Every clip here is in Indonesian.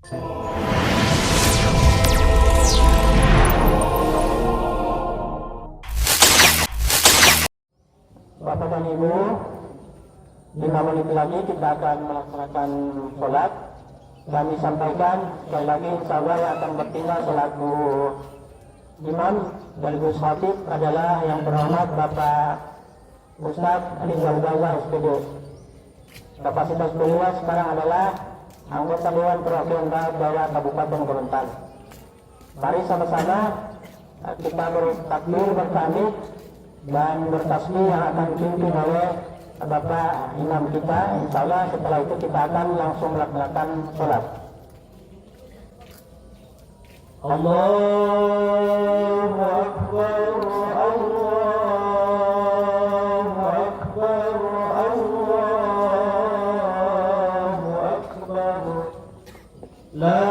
Bapak dan Ibu, 5 menit lagi kita akan melaksanakan sholat. Kami sampaikan sekali lagi, insya Allah yang akan bertindak selaku imam dari Gus Khatib adalah yang terhormat Bapak Ustaz Rizal Gaza SPD. Kapasitas beliau sekarang adalah anggota Dewan Perwakilan Daerah Kabupaten Gorontalo. Mari sama-sama kita bertakbir, bertahmid dan bertasbih yang akan dipimpin oleh Bapak Imam kita. Insya Allah setelah itu kita akan langsung melaksanakan sholat. Allahu Akbar, Allahu Akbar, Allahu Akbar. La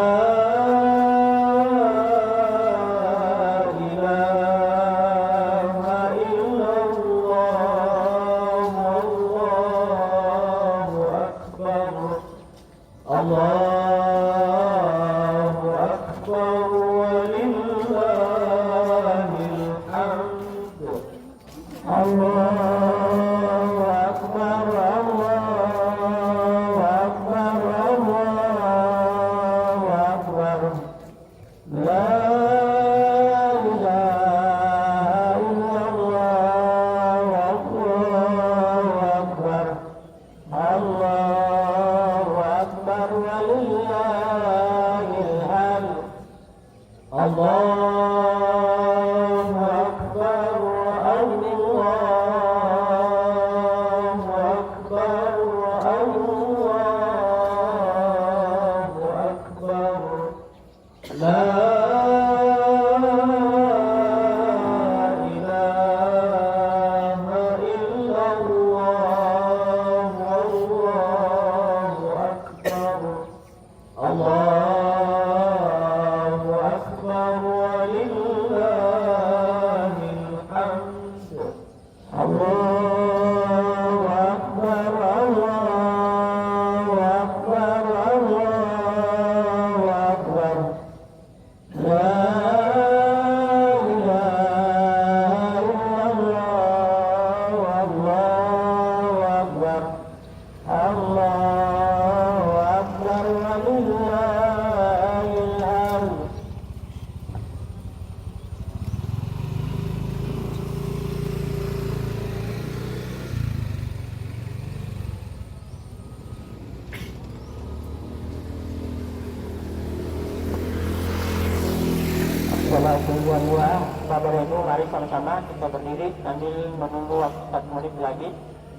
Bapak dan Ibu, mari sama-sama kita berdiri sambil menunggu waktu 1 menit lagi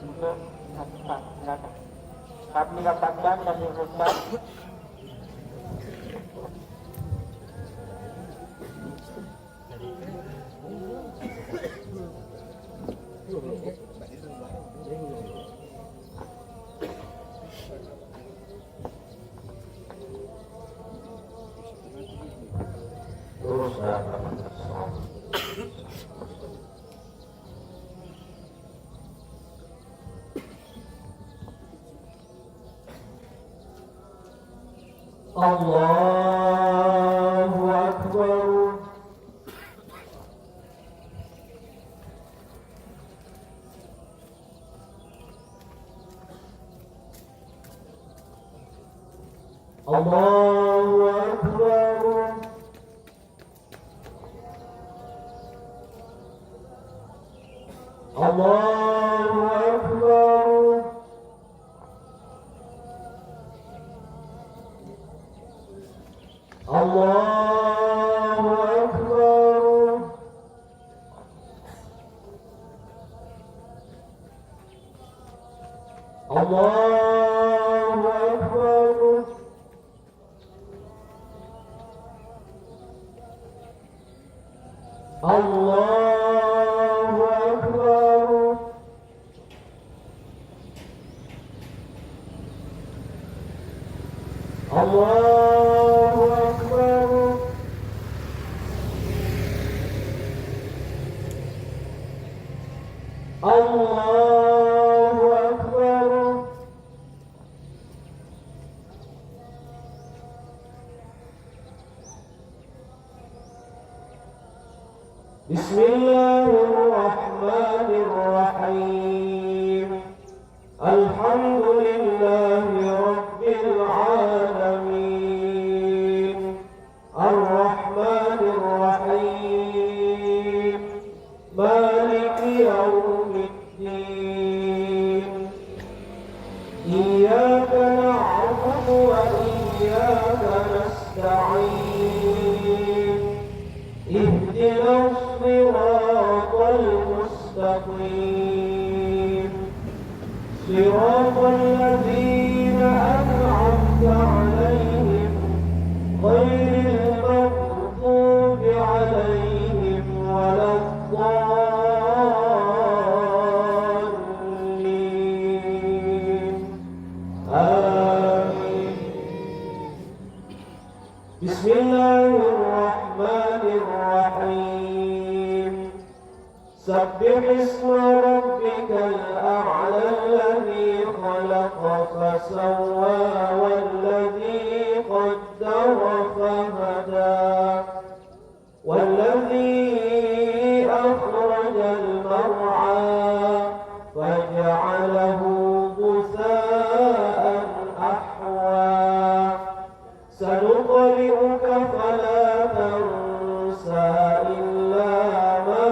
untuk silakan. Kami dapatkan dan diuruskan. Allahu Akbar. Allahu Akbar. Allahu Akbar. Allahu Akbar. Allahu Akbar. Allahu Akbar. Allahu Akbar. Allahu Akbar. بسم الله الرحمن الرحيم الحمد لله رب العالمين الرحمن الرحيم مالك يوم الدين إياك نعبد وإياك نستعين اهدنا الصراط المستقيم صراط الذين أنعمت عليهم غير المغضوب عليهم ولا الضالين آمين. بسم الله الرحمن الرحيم سبح اسم ربك الأعلى الذي خلق فسوى والذي قدر فهدى والذي أخرج المرعى فجعله غثاء أحوى سنقرئك فلا تنسى إلا ما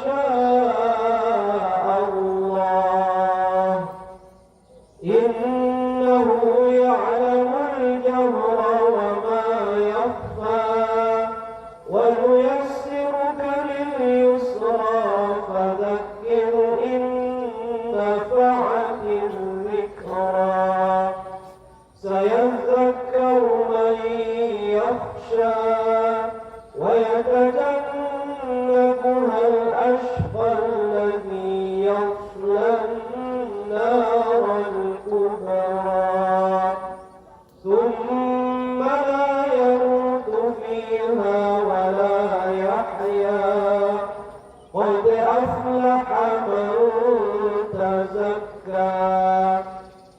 شاء الله إنه يعلم الجهر وما يخفى ونيسرك لليسرى فذكر إن نفعت الذكرى سيذكر من يخشى ويتجنبها الأشقى الذي يصلى النار الكبرى ثم لا يموت فيها ولا يحيا قد أفلح من تزكى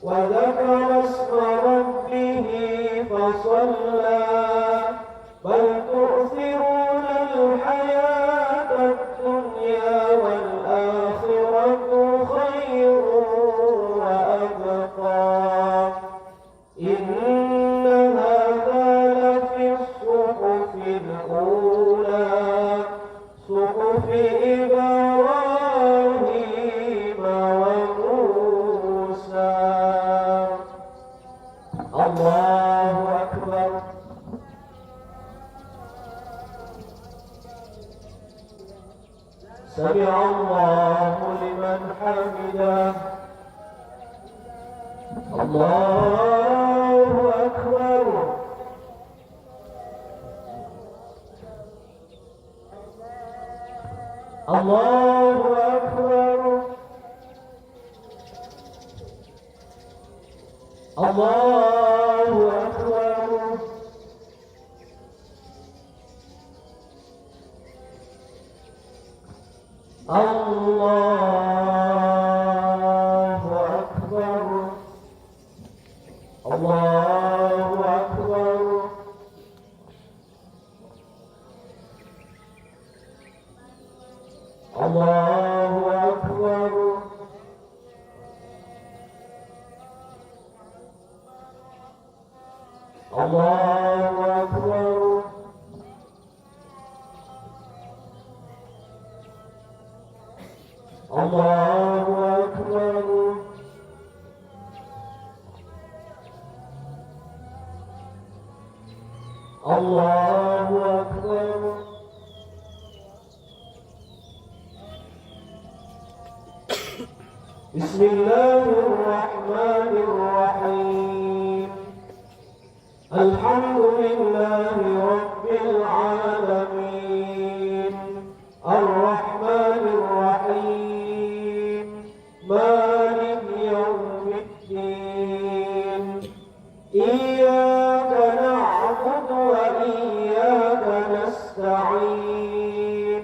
وذكر اسم ربه فصلى بل تؤثرون الحياة الدنيا والآخرة خير وأبقى إن هذا لفي الصحف الأولى صحف إبراهيم وموسى الله أكبر سمع الله لمن حمده الله أكبر الله أكبر الله أكبر الله أكبر الله أكبر الله أكبر الله أكبر الله أكبر الله أكبر بسم الله الرحمن الرحيم الحمد لله رب العالمين الرحمن الرحيم مالك يوم الدين إياك نعبد وإياك نستعين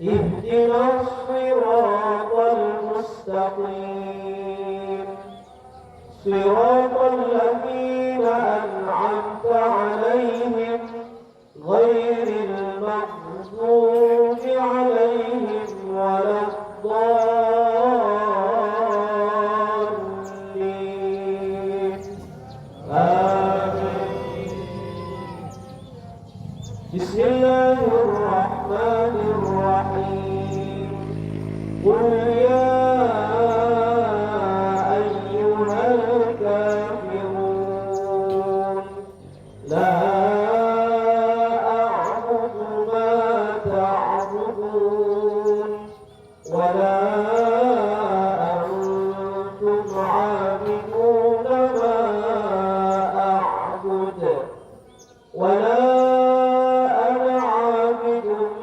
اهدنا الصراط المستقيم صراط الذين أنعمت عليهم غير المغضوب Bismillahirrahmanirrahim. Qul ya ayyuhal kafirun la a'budu ma ta'budun wa la antum 'abiduna ma a'budu wa la ana 'abidun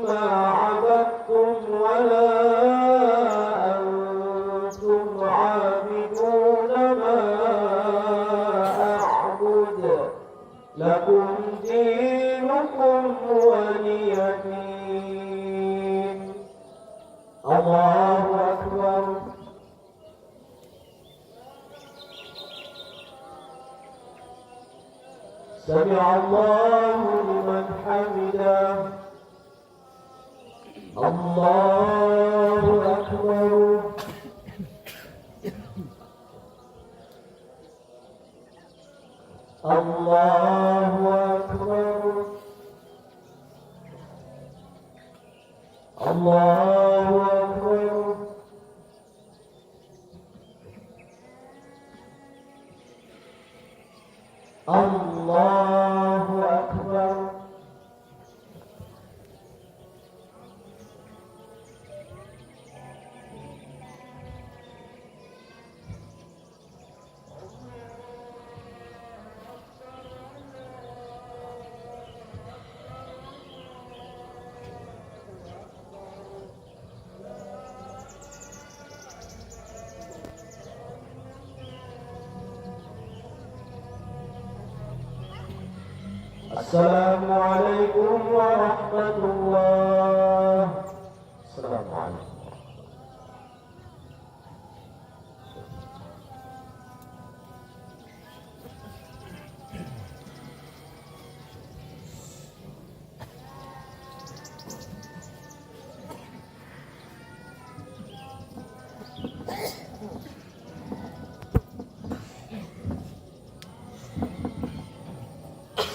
ma 'abadtum wa la antum 'abiduna ma a'budu lakum dinukum waliya din. Allahu Akbar. Sami Allahu liman hamidah. Allahu Akbar. Allahu Akbar. Allahu Akbar. Allahu Akbar. Assalamualaikum warahmatullahi wabarakatuh.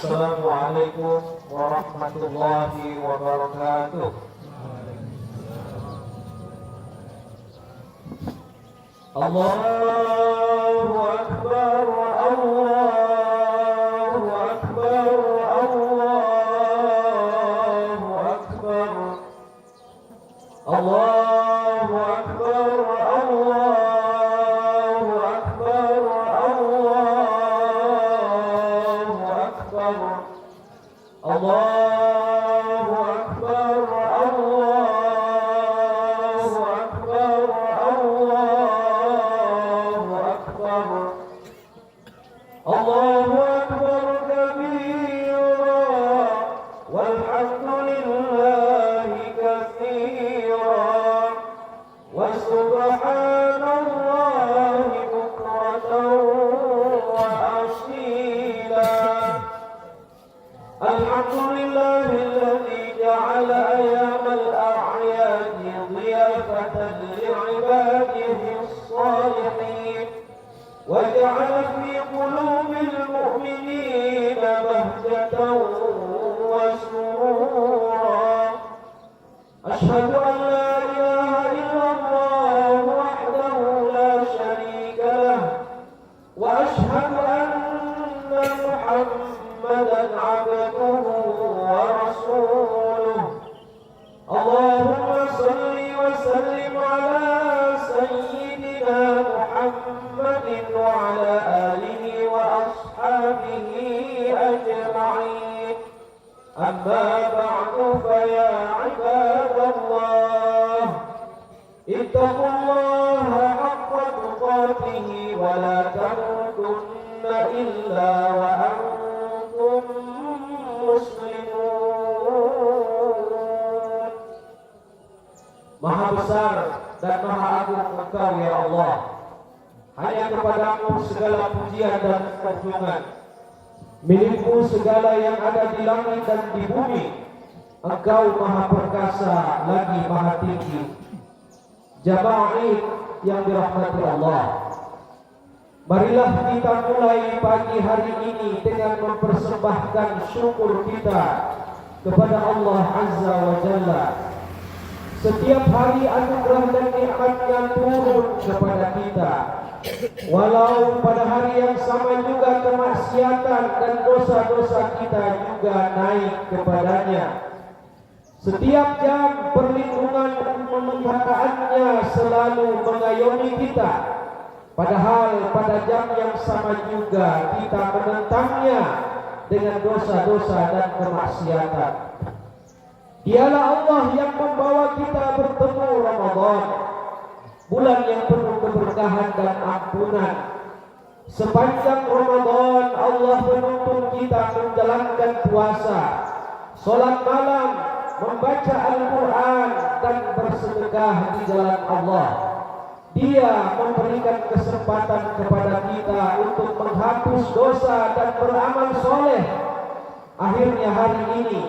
Assalamualaikum warahmatullahi wabarakatuh. Allahu Akbar, Allahu Akbar, Allahu Akbar. Allahu Akbar, Allahu Akbar, Allahu Akbar. Allahu Akbar, Allahu Akbar, Allahu Akbar. Allahu Akbar kabira walhamdulillahi katsira wa subhanallahi bukratan wa asila. Alhamdulillahi alladhi ja'ala ayyamal a'yad ضيافة لعباده الصالحين وجعل في قلوب المؤمنين بهجة وسرورا. أشهد أن لا إله إلا الله وحده لا شريك له وأشهد أن محمدا عبده ورسوله. اللهم صل وسلم على سيدنا محمد وعلى آله وأصحابه أجمعين. أما بعد فيا عباد الله اتقوا الله حق تقاته ولا تموتن إلا وأنتم مسلمون. Maha besar dan maha agung Engkau ya Allah. Hanya kepadamu segala pujian dan sanjungan. Milikmu segala yang ada di langit dan di bumi. Engkau maha perkasa lagi maha tinggi. Jamaah yang dirahmati Allah, marilah kita mulai pagi hari ini dengan mempersembahkan syukur kita kepada Allah Azza wa Jalla. Setiap hari anugerah dan nikmatnya turun kepada kita. Walau pada hari yang sama juga kemaksiatan dan dosa-dosa kita juga naik kepadanya. Setiap jam perlindungan dan pemeliharaannya selalu mengayomi kita. Padahal pada jam yang sama juga kita menentangnya dengan dosa-dosa dan kemaksiatan. Dialah Allah yang membawa kita bertemu Ramadan, bulan yang penuh keberkahan dan ampunan. Sepanjang Ramadan Allah menuntun kita menjalankan puasa, sholat malam, membaca Al-Quran dan bersedekah di jalan Allah. Dia memberikan kesempatan kepada kita untuk menghapus dosa dan beramal soleh. Akhirnya hari ini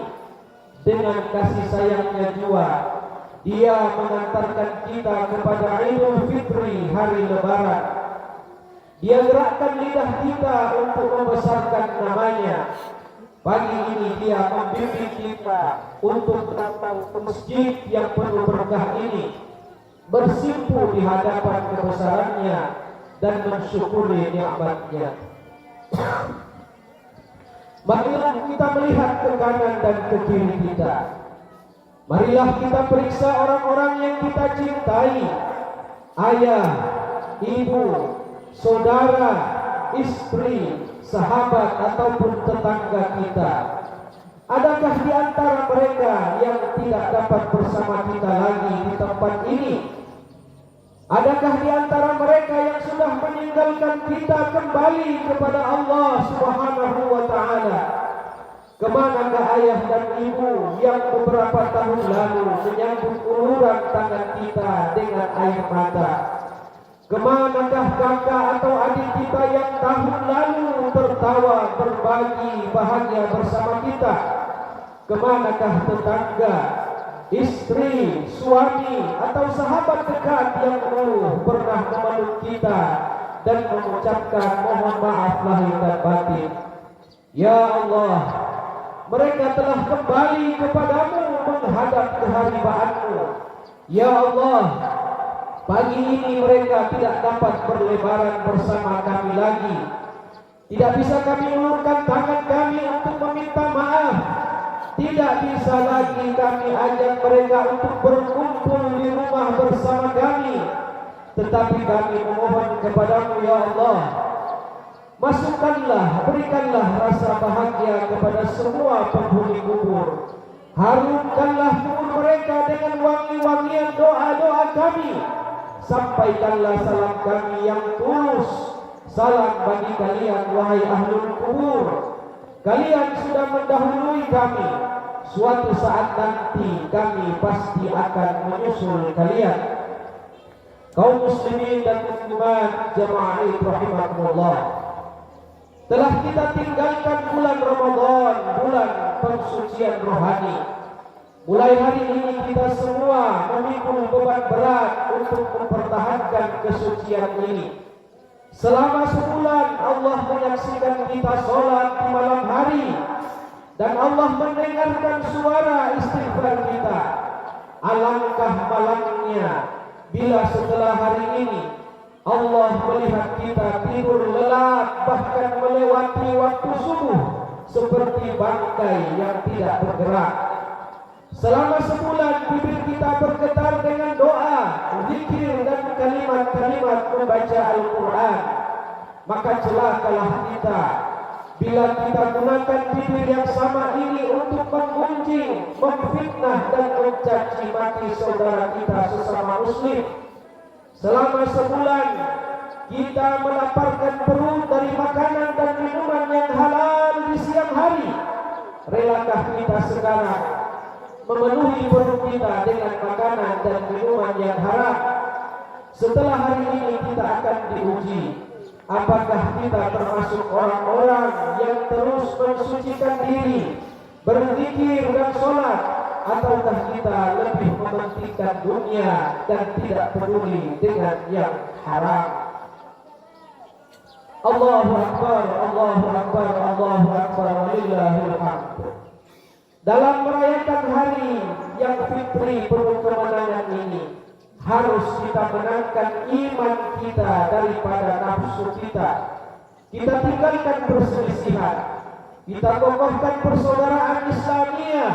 dengan kasih sayangnya jua, Dia mengantarkan kita kepada Idul Fitri, hari Lebaran. Dia gerakkan lidah kita untuk membesarkan namanya. Pagi ini Dia membimbing kita untuk datang ke masjid yang penuh berkah ini, bersimpu di hadapan kebesarannya dan mensyukuri nikmatnya. Marilah kita melihat ke kanan dan ke kiri kita. Marilah kita periksa orang-orang yang kita cintai, ayah, ibu, saudara, istri, sahabat ataupun tetangga kita. Adakah di antara mereka yang tidak dapat bersama kita lagi di tempat ini? Adakah di antara mereka yang sudah meninggalkan kita kembali kepada Allah Subhanahu wa Ta'ala? Kemanakah ayah dan ibu yang beberapa tahun lalu menyambut uluran tangan kita dengan air mata? Kemanakah kakak atau adik kita yang tahun lalu tertawa berbagi bahagia bersama kita? Kemanakah tetangga, istri, suami atau sahabat dekat yang dulu pernah memeluk kita dan mengucapkan mohon maaf lahir dan batin? Ya Allah, mereka telah kembali kepadamu menghadap keharibaanmu. Ya Allah, pagi ini mereka tidak dapat berlebaran bersama kami lagi. Tidak bisa kami ulurkan tangan kami untuk meminta maaf. Tidak bisa lagi kami ajak mereka untuk berkumpul di rumah bersama kami. Tetapi kami memohon kepadamu ya Allah, masukkanlah, berikanlah rasa bahagia kepada semua penghuni kubur. Harumkanlah kubur mereka dengan wangi-wangian doa-doa kami. Sampaikanlah salam kami yang tulus. Salam bagi kalian wahai ahlul kubur. Kalian sudah mendahului kami. Suatu saat nanti kami pasti akan menyusul kalian. Kaum muslimin dan muslimat jamaah rahimakumullah, telah kita tinggalkan bulan Ramadan, bulan pensucian rohani. Mulai hari ini kita semua memikul beban berat untuk mempertahankan kesucian ini. Selama sebulan Allah menyaksikan kita sholat di malam hari, dan Allah mendengarkan suara istighfar kita. Alangkah malangnya bila setelah hari ini Allah melihat kita tidur lelap, bahkan melewati waktu subuh seperti bangkai yang tidak bergerak. Selama sebulan bibir kita bergetar dengan doa, zikir dan kalimat-kalimat membaca Al-Quran. Maka celakalah kita bila kita gunakan bibir yang sama ini untuk menggunjing, memfitnah dan mencaci maki saudara kita sesama muslim. Selama sebulan kita melaparkan perut dari makanan dan minuman yang halal di siang hari. Relakah kita sekarang memenuhi perut kita dengan makanan dan minuman yang haram? Setelah hari ini kita akan diuji. Apakah kita termasuk orang-orang yang terus mensucikan diri, berzikir dan sholat, ataukah kita lebih mementingkan dunia dan tidak peduli dengan yang haram? Allahu Akbar, Allahu Akbar, Allahu Akbar, walillahil hamd. Dalam merayakan hari yang fitri penuh kemenangan ini, harus kita menangkan iman kita daripada nafsu kita. Kita tinggalkan perselisihan. Kita kokohkan persaudaraan Islamiyah.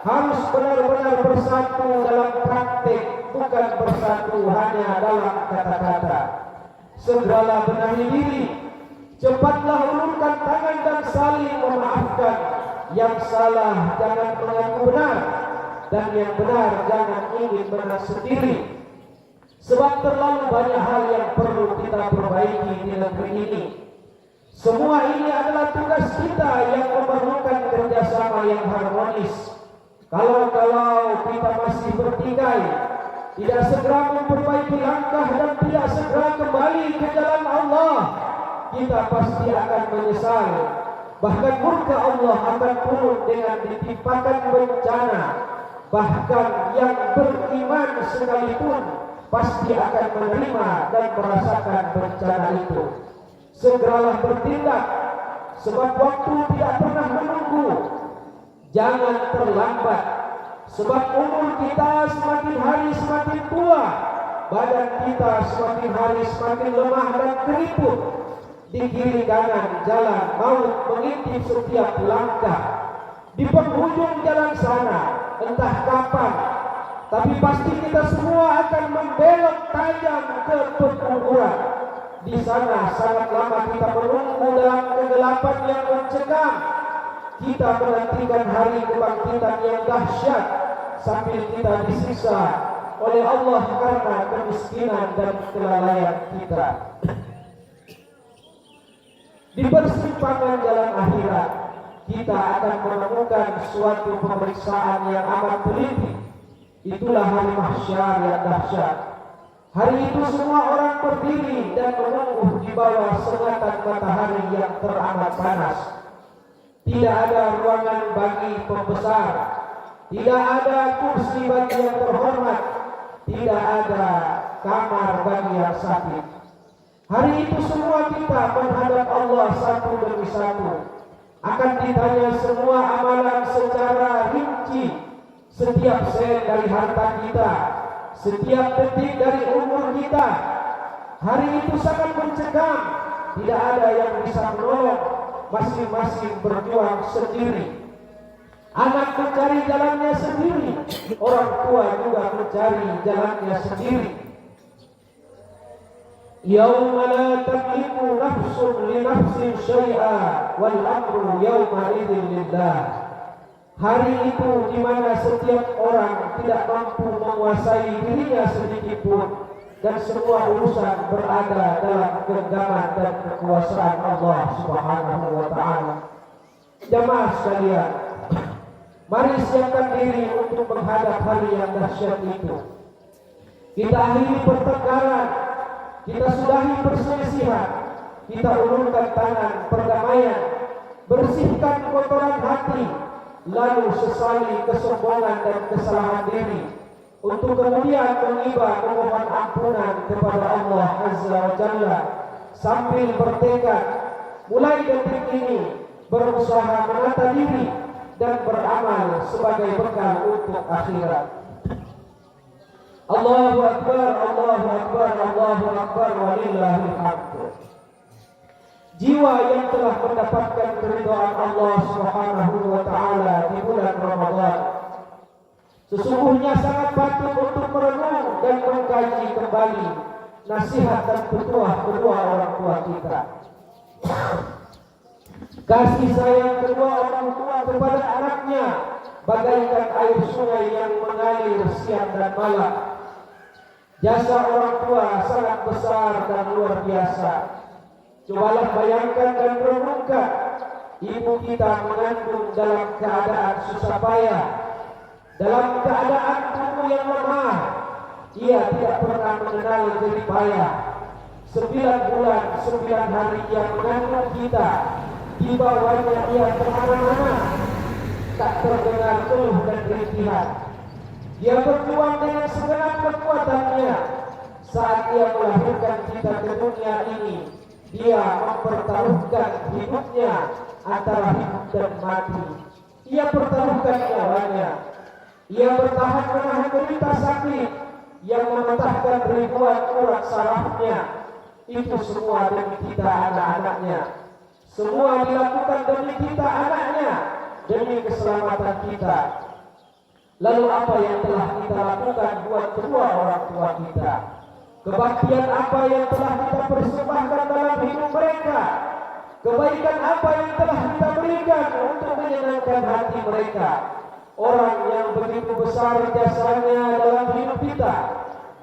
Harus benar-benar bersatu dalam praktik, bukan bersatu hanya dalam kata-kata. Segeralah benahi diri. Cepatlah ulurkan tangan dan saling memaafkan. Yang salah jangan mengaku benar, dan yang benar jangan ingin benar sendiri. Sebab terlalu banyak hal yang perlu kita perbaiki di negeri ini. Semua ini adalah tugas kita yang memerlukan kerjasama yang harmonis. Kalau kita masih bertikai, tidak segera memperbaiki langkah dan tidak segera kembali ke jalan Allah, kita pasti akan menyesal. Bahkan murka Allah akan turun dengan ditimpakan bencana. Bahkan yang beriman sekalipun pasti akan menerima dan merasakan bencana itu. Segeralah bertindak, sebab waktu tidak pernah menunggu. Jangan terlambat, sebab umur kita semakin hari semakin tua, badan kita semakin hari semakin lemah dan keriput. Di kiri kanan jalan maut mengintip setiap langkah. Di penghujung jalan sana entah kapan, tapi pasti kita semua akan membelok tajam ke pekuburan. Di sana sangat lama kita menunggu dalam kegelapan yang mencekam. Kita menantikan hari kebangkitan yang dahsyat sambil kita disiksa oleh Allah karena kemiskinan dan kelalaian kita. Di persimpangan jalan akhirat, kita akan menemukan suatu pemeriksaan yang amat teliti. Itulah hari mahsyar yang dahsyat. Hari itu semua orang berdiri dan menunggu di bawah sengatan matahari yang teramat panas. Tidak ada ruangan bagi pembesar, tidak ada kursi bagi yang terhormat, tidak ada kamar bagi yang sakit. Hari itu semua kita menghadap Allah satu demi satu. Akan ditanya semua amalan secara rinci. Setiap sen dari harta kita, setiap detik dari umur kita. Hari itu sangat mencekam. Tidak ada yang bisa menolong. Masing-masing berjuang sendiri. Anak mencari jalannya sendiri, orang tua juga mencari jalannya sendiri. Yauma la tamliku nafsun li nafsin syai'a wal amru yauma idzin lillah. Hari itu di mana setiap orang tidak mampu menguasai dirinya sedikit pun, dan semua urusan berada dalam genggaman dan kekuasaan Allah Subhanahu wa taala. Jamaah sekalian, mari siapkan diri untuk menghadap hari yang dahsyat itu. Kita akhiri pertengkaran, kita sudahi perselisihan, kita ulurkan tangan perdamaian, bersihkan kotoran hati, lalu sesali kesombongan dan kesalahan diri, untuk kemudian mengiba memohon ampunan kepada Allah Azza wa Jalla, sambil bertekad mulai detik ini berusaha menata diri dan beramal sebagai bekal untuk akhirat. Allahu Akbar, Allahu Akbar, Allahu Akbar, walillahil hamd. Jiwa yang telah mendapatkan keridhaan Allah Subhanahu wa taala di bulan Ramadan sesungguhnya sangat patut untuk merenung dan mengkaji kembali nasihat dan petuah kedua orang tua kita. Kasih sayang kedua orang tua kepada anaknya bagaikan air sungai yang mengalir siang dan malam. Jasa orang tua sangat besar dan luar biasa. Cobalah bayangkan dan renungkan, ibu kita mengandung dalam keadaan susah payah, dalam keadaan tubuh yang lemah. Ia tidak pernah mengenal jerih payah. 9 bulan 9 hari ia mengandung kita. Di bawahnya ia kemana-mana, tak terdengar keluh dan rintihan. Dia berjuang dengan segenap kekuatannya. Saat ia melahirkan kita ke dunia ini, dia mempertaruhkan hidupnya antara hidup dan mati. ia pertaruhkan nyawanya. Ia bertahan menahan derita sakit yang mematahkan ribuan urat sarafnya. Itu semua demi kita anak-anaknya. Semua dilakukan demi kita anaknya, demi keselamatan kita. Lalu apa yang telah kita lakukan buat kedua orang tua kita? Kebaktian apa yang telah kita persembahkan dalam hidup mereka? Kebaikan apa yang telah kita berikan untuk menyenangkan hati mereka? Orang yang begitu besar jasanya dalam hidup kita,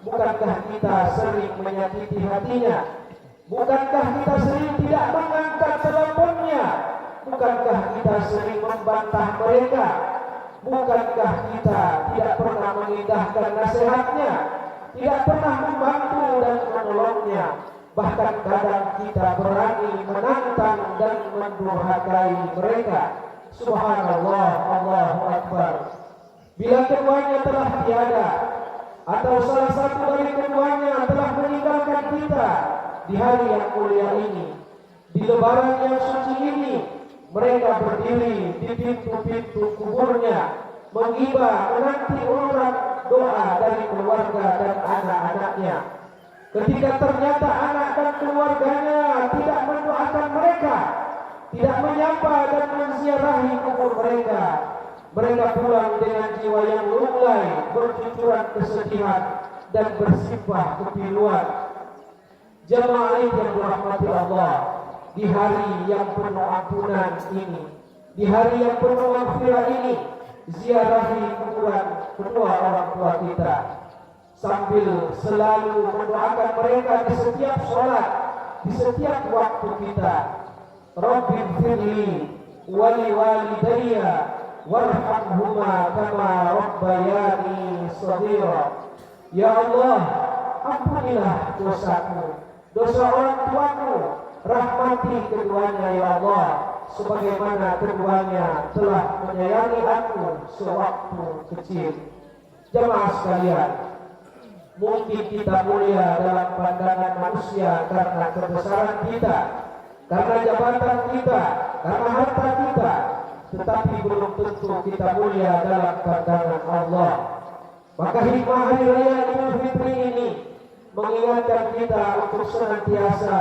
bukankah kita sering menyakiti hatinya? Bukankah kita sering tidak mengangkat teleponnya? Bukankah kita sering membantah mereka? Bukankah kita tidak pernah mengindahkan nasihatnya? Tidak pernah membantu dan menolongnya? Bahkan kadang kita berani menantang dan mendurhakai mereka. Subhanallah, Allahu Akbar. Bila keduanya telah tiada, atau salah satu dari keduanya telah meninggalkan kita di hari yang mulia ini, di lebaran yang suci ini, mereka berdiri di pintu-pintu kuburnya, menghibah menanti uluran doa dari keluarga dan anak-anaknya. Ketika ternyata anak dan keluarganya tidak mendoakan mereka, tidak menyapa dan menziarahi kubur mereka, mereka pulang dengan jiwa yang lunglai, bercucuran kesedihan dan bersimpah kepiluan. Jemaah yang dirahmati Allah, di hari yang penuh ampunan ini, di hari yang penuh maghfirah ini, ziarahi kuburan kedua orang tua kita, sambil selalu mendoakan mereka di setiap sholat, di setiap waktu kita. Rabbi firli wali walidayya warhamhuma kama rabbayani shaghira. Ya Allah, ampunilah dosaku, dosa orang tuaku, rahmati keduanya ya Allah, sebagaimana keduanya telah menyayangi aku sewaktu kecil. Jemaah sekalian, mungkin kita mulia dalam pandangan manusia karena kebesaran kita, karena jabatan kita, karena harta kita, tetapi belum tentu kita mulia dalam pandangan Allah. Maka hikmah hari raya Idul Fitri ini mengingatkan kita untuk senantiasa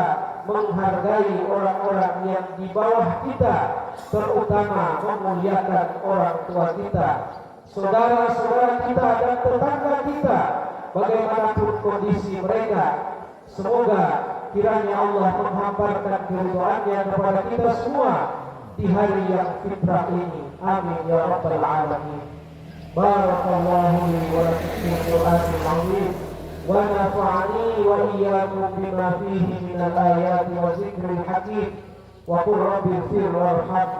menghargai orang-orang yang di bawah kita, terutama memuliakan orang tua kita, saudara-saudara kita dan tetangga kita, bagaimanapun kondisi mereka. Semoga kiranya Allah menghamparkan keridhaannya kepada kita semua di hari yang fitrah ini. Amin ya rabbal alamin. Barakallahu li wa lakum fil Qur'anil azim wa nafa'ani wa iyyakum bima fihi minal ayati wa zikril hakim wa qul rabbi ighfir warham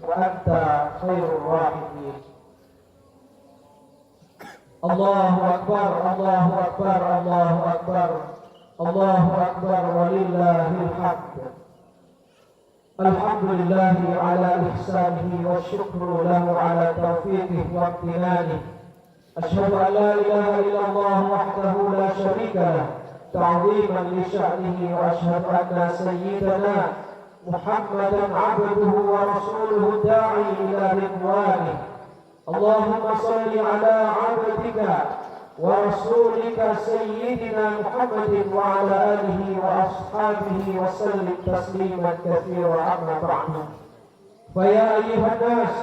wa anta khairur rahimin. Allahu akbar, Allahu akbar, Allahu akbar, Allahu akbar walillahil hamd. Alhamdulillahi ala ihsanihi wa syukru lahu ala taufiqihi wa amtinanihi. Asyhadu an la ilaha illallah wahdahu la syarika lah, ta'ziman li sya'nihi, wa asyhadu anna sayyidana Muhammadan abduhu wa rasuluhu da'i ila ridwanihi. Allahumma salli ala abdika wa rasulika sayyidina Muhammadin wa ala alihi wa ashabihi wa sallim tasliman katsira, amma ba'du. Fa ya ayyuhan nas,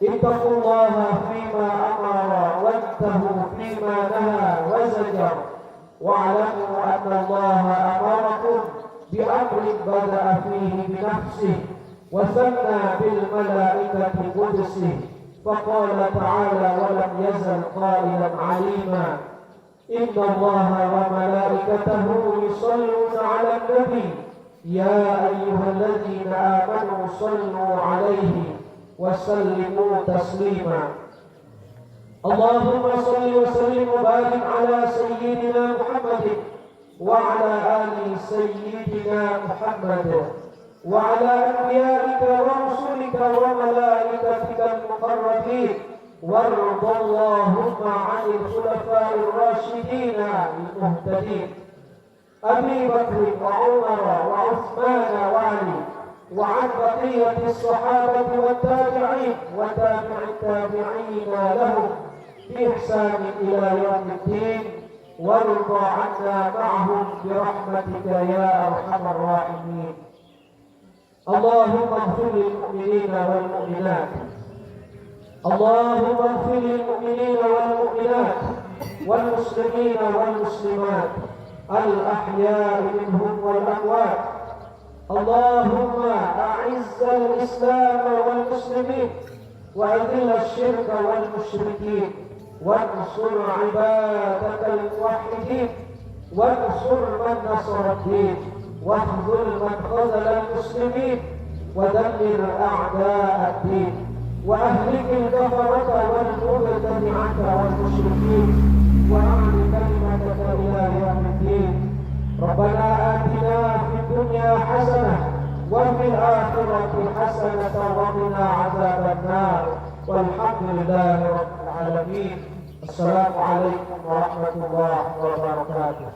ittaqullaha fima amara wantahu fima naha wa zajar, wa'lamu anna Allaha amarakum bi amrin bada'a fihi bi nafsihi wa sanna bil malaikati qudusihi. فقال تعالى ولم يزل قائلا عليما إن الله وملائكته يصلون على النبي يا أيها الذين آمنوا صلوا عليه وسلموا تسليما. اللهم صل وسلم وبارك على سيدنا محمد وعلى آل سيدنا محمد وعلى أنبيائك ورسلك وملائكتك المقربين، وارض اللهم عن الخلفاء الراشدين المهتدين أبي بكر وعمر وعثمان وعلي، وعن بقية الصحابة والتابعين وتابع التابعين لهم بإحسان إلى يوم الدين وارض عنا معهم برحمتك يا أرحم الراحمين. اللهم اغفر للمؤمنين والمؤمنات اللهم اغفر للمؤمنين والمؤمنات والمسلمين والمسلمات الأحياء منهم والأموات. اللهم أعز الإسلام والمسلمين وأذل الشرك والمشركين وانصر عبادك الموحدين وانصر من نصر الدين واخذل من خذل المسلمين ودمر أعداء الدين وأهلك الكفرة والمبتدعة والمشركين وأعل كلمتك إلى يوم الدين. ربنا آتنا في الدنيا حسنة وفي الآخرة حسنة وقنا عذاب النار والحمد لله رب العالمين. السلام عليكم ورحمة الله وبركاته.